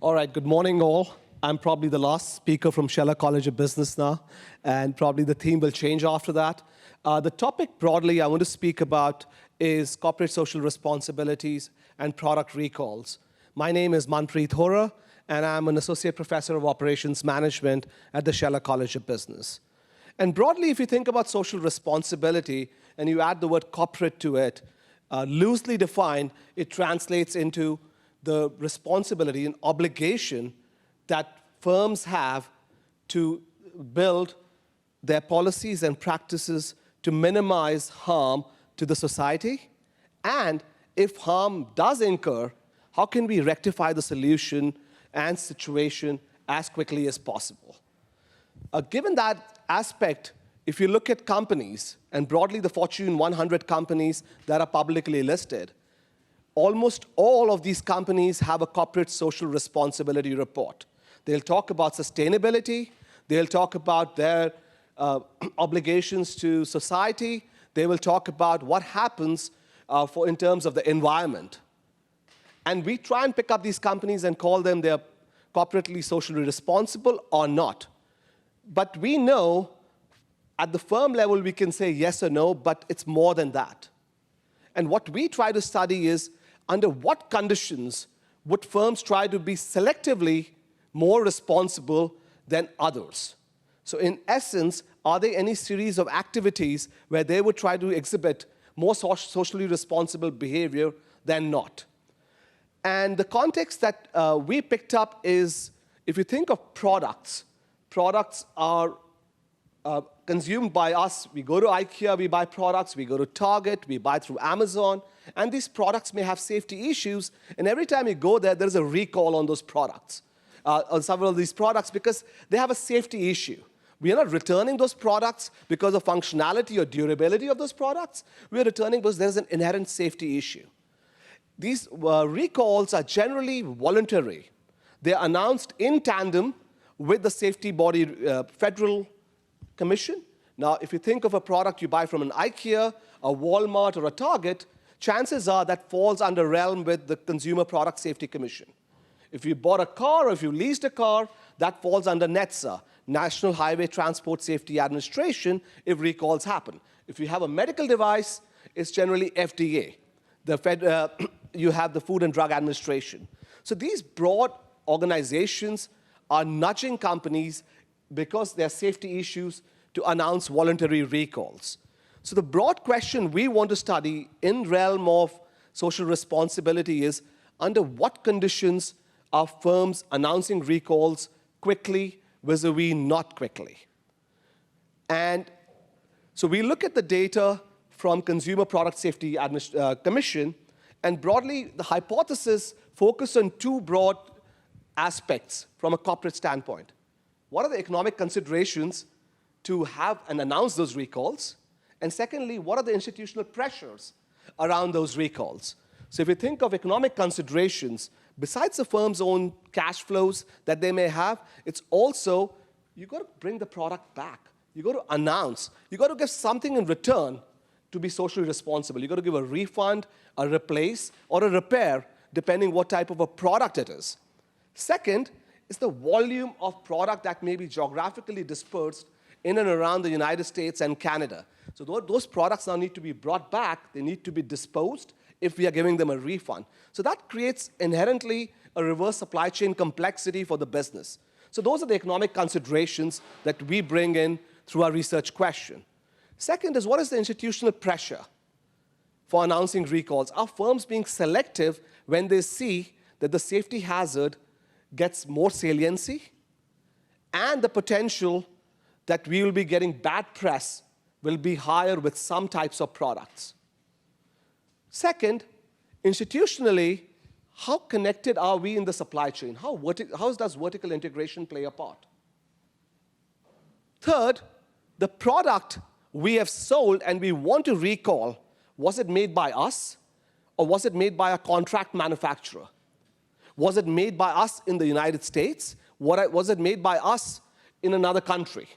All right, good morning all. I'm probably the last speaker from Scheller College of Business now, and probably the theme will change after that. The topic broadly I want to speak about is corporate social responsibilities and product recalls. My name is Manpreet Hora, and I'm an associate professor of operations management at the Scheller College of Business. And broadly, if you think about social responsibility and you add the word corporate to it, loosely defined, it translates into the responsibility and obligation that firms have to build their policies and practices to minimize harm to the society. And if harm does incur, how can we rectify the solution and situation as quickly as possible? Given that aspect, if you look at companies, and broadly the Fortune 100 companies that are publicly listed, almost all of these companies have a corporate social responsibility report. They'll talk about sustainability, they'll talk about their obligations to society, they will talk about what happens in terms of the environment. And we try and pick up these companies and call them they're corporately socially responsible or not. But we know at the firm level we can say yes or no, but it's more than that. And what we try to study is under what conditions would firms try to be selectively more responsible than others? So in essence, are there any series of activities where they would try to exhibit more socially responsible behavior than not? And the context that we picked up is, if you think of products, products are consumed by us. We go to IKEA, we buy products. We go to Target, we buy through Amazon. And these products may have safety issues. And every time you go there, there's a recall on those products, on several of these products, because they have a safety issue. We are not returning those products because of functionality or durability of those products. We are returning because there's an inherent safety issue. These recalls are generally voluntary. They are announced in tandem with the safety body, Federal Commission. Now, if you think of a product you buy from an IKEA, a Walmart, or a Target, chances are that falls under realm with the Consumer Product Safety Commission. If you bought a car or if you leased a car, that falls under NHTSA, National Highway Transport Safety Administration, if recalls happen. If you have a medical device, it's generally FDA. You have the Food and Drug Administration. So these broad organizations are nudging companies because there are safety issues to announce voluntary recalls. So the broad question we want to study in realm of social responsibility is, under what conditions are firms announcing recalls quickly vis-a-vis not quickly? And so we look at the data from Consumer Product Safety Commission, and broadly the hypothesis focuses on two broad aspects from a corporate standpoint. What are the economic considerations to have and announce those recalls? And secondly, what are the institutional pressures around those recalls? So if you think of economic considerations, besides the firm's own cash flows that they may have, it's also, you've got to bring the product back. You've got to announce. You've got to give something in return to be socially responsible. You've got to give a refund, a replace, or a repair, depending what type of a product it is. Second is the volume of product that may be geographically dispersed in and around the United States and Canada. So those products now need to be brought back. They need to be disposed if we are giving them a refund. So that creates inherently a reverse supply chain complexity for the business. So those are the economic considerations that we bring in through our research question. Second is, what is the institutional pressure for announcing recalls? Are firms being selective when they see that the safety hazard gets more saliency and the potential that we will be getting bad press will be higher with some types of products? Second, institutionally, how connected are we in the supply chain? How does vertical integration play a part? Third, the product we have sold and we want to recall, was it made by us or was it made by a contract manufacturer? Was it made by us in the United States? Was it made by us in another country?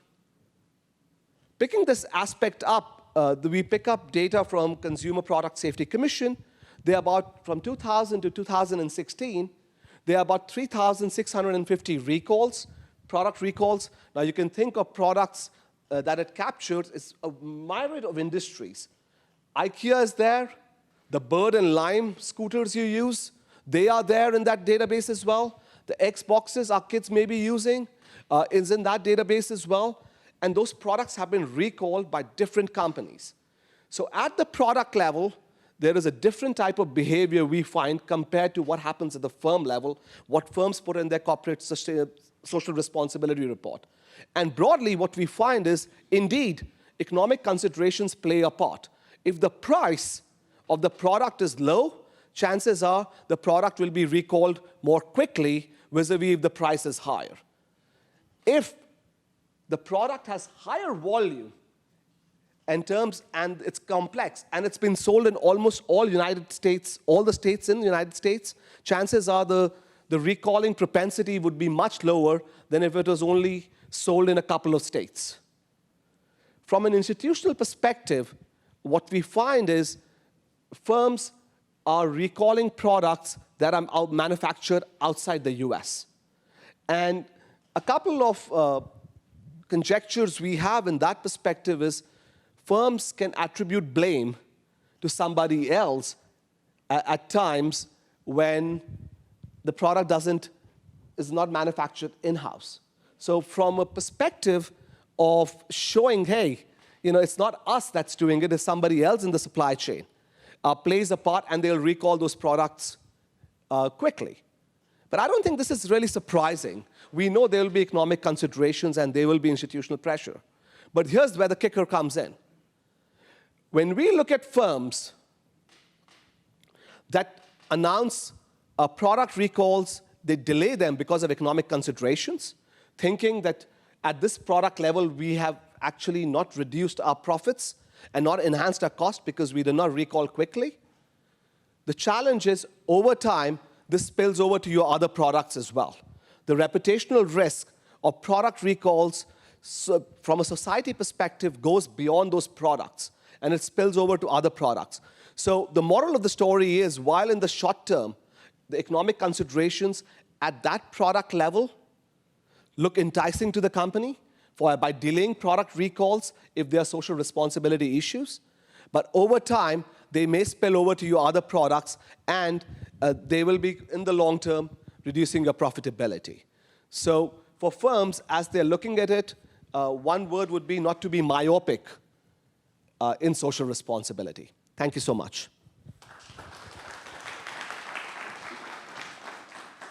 Picking this aspect up, we pick up data from Consumer Product Safety Commission. They're about, from 2000 to 2016, There are about 3,650 recalls, product recalls. Now, you can think of products that it captures is a myriad of industries. IKEA is there. The Bird and Lime scooters you use, they are there in that database as well. The Xboxes our kids may be using is in that database as well. And those products have been recalled by different companies. So at the product level, there is a different type of behavior we find compared to what happens at the firm level, what firms put in their corporate social responsibility report. And broadly, what we find is, indeed, economic considerations play a part. If the price of the product is low, chances are the product will be recalled more quickly vis-a-vis if the price is higher. If the product has higher volume in terms, and it's complex, and it's been sold in almost all United States, all the states in the United States, chances are the recalling propensity would be much lower than if it was only sold in a couple of states. From an institutional perspective, what we find is firms are recalling products that are manufactured outside the US. And a couple of conjectures we have in that perspective is firms can attribute blame to somebody else at times when the product is not manufactured in-house. So from a perspective of showing, hey, it's not us that's doing it, it's somebody else in the supply chain, plays a part, and they'll recall those products quickly. But I don't think this is really surprising. We know there will be economic considerations and there will be institutional pressure. But here's where the kicker comes in. When we look at firms that announce product recalls, they delay them because of economic considerations, thinking that at this product level we have actually not reduced our profits and not enhanced our cost because we did not recall quickly. The challenge is, over time, this spills over to your other products as well. The reputational risk of product recalls from a society perspective goes beyond those products, and it spills over to other products. So the moral of the story is, while in the short term, the economic considerations at that product level look enticing to the company by delaying product recalls if there are social responsibility issues, but over time, they may spill over to your other products, and they will be, in the long term, reducing your profitability. So for firms, as they're looking at it, one word would be not to be myopic in social responsibility. Thank you so much.